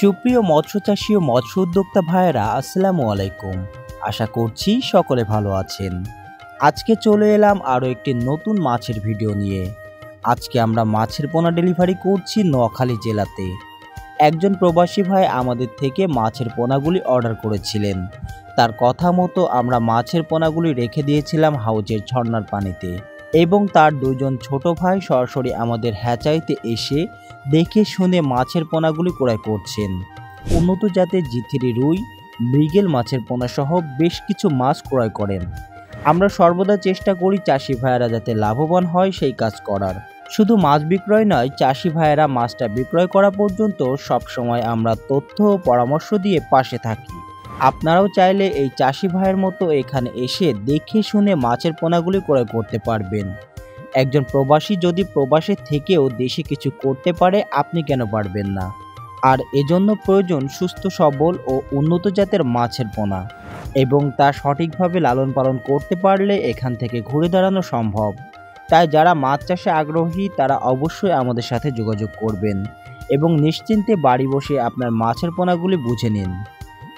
সুপ্রিয় মৎস্যচাষী ও মৎস্য উদ্যোক্তা ভাইয়েরা, আসসালামু আলাইকুম। আশা করছি সকলে ভালো আছেন। আজকে চলে এলাম আরও একটি নতুন মাছের ভিডিও নিয়ে। আজকে আমরা মাছের পোনা ডেলিভারি করছি নোয়াখালী জেলাতে। একজন প্রবাসী ভাই আমাদের থেকে মাছের পোনাগুলি অর্ডার করেছিলেন। তার কথা মতো আমরা মাছের পোনাগুলি রেখে দিয়েছিলাম হাউজের ঝর্ণার পানিতে, এবং তার দুইজন ছোট ভাই সরাসরি আমাদের হ্যাচারিতে এসে দেখে শুনে মাছের পোনাগুলি ক্রয় করছেন। উন্নত জাতের জিথিরি রুই, মৃগেল মাছের পোনা সহ বেশ কিছু মাছ ক্রয় করেন। আমরা সর্বদা চেষ্টা করি চাষি ভাইয়েরা যাতে লাভবান হয় সেই কাজ করার। শুধু মাছ বিক্রয় নয়, চাষি ভাইয়েরা মাছটা বিক্রয় করা পর্যন্ত সবসময় আমরা তথ্য ও পরামর্শ দিয়ে পাশে থাকি। আপনারাও চাইলে এই চাষি ভাইয়ের মতো এখানে এসে দেখে শুনে মাছের পোনাগুলি ক্রয় করতে পারবেন। একজন প্রবাসী যদি প্রবাসে থেকেও দেশে কিছু করতে পারে, আপনি কেন পারবেন না? আর এজন্য প্রয়োজন সুস্থ সবল ও উন্নত জাতের মাছের পোনা, এবং তা সঠিকভাবে লালন পালন করতে পারলে এখান থেকে ঘুরে দাঁড়ানো সম্ভব। তাই যারা মাছ চাষে আগ্রহী তারা অবশ্যই আমাদের সাথে যোগাযোগ করবেন এবং নিশ্চিন্তে বাড়ি বসে আপনার মাছের পোনাগুলি বুঝে নিন।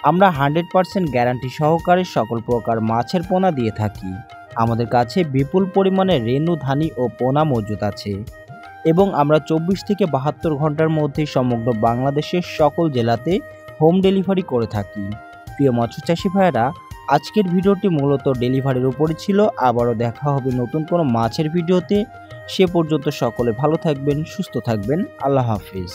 আমরা 100% গ্যারান্টি সহকারে সকল প্রকার মাছের পোনা দিয়ে থাকি। আমাদের কাছে বিপুল পরিমাণে রেণু, ধানি ও পোনা মজুদ আছে, এবং আমরা 24 থেকে 72 ঘন্টার মধ্যে সমগ্র বাংলাদেশের সকল জেলাতে হোম ডেলিভারি করে থাকি। প্রিয় মৎস্যচাষী ভাইয়েরা, আজকের ভিডিওটি মূলত ডেলিভারির উপরে ছিল। আবারও দেখা হবে নতুন কোনো মাছের ভিডিওতে। সে পর্যন্ত সকলে ভালো থাকবেন, সুস্থ থাকবেন। আল্লাহ হাফিজ।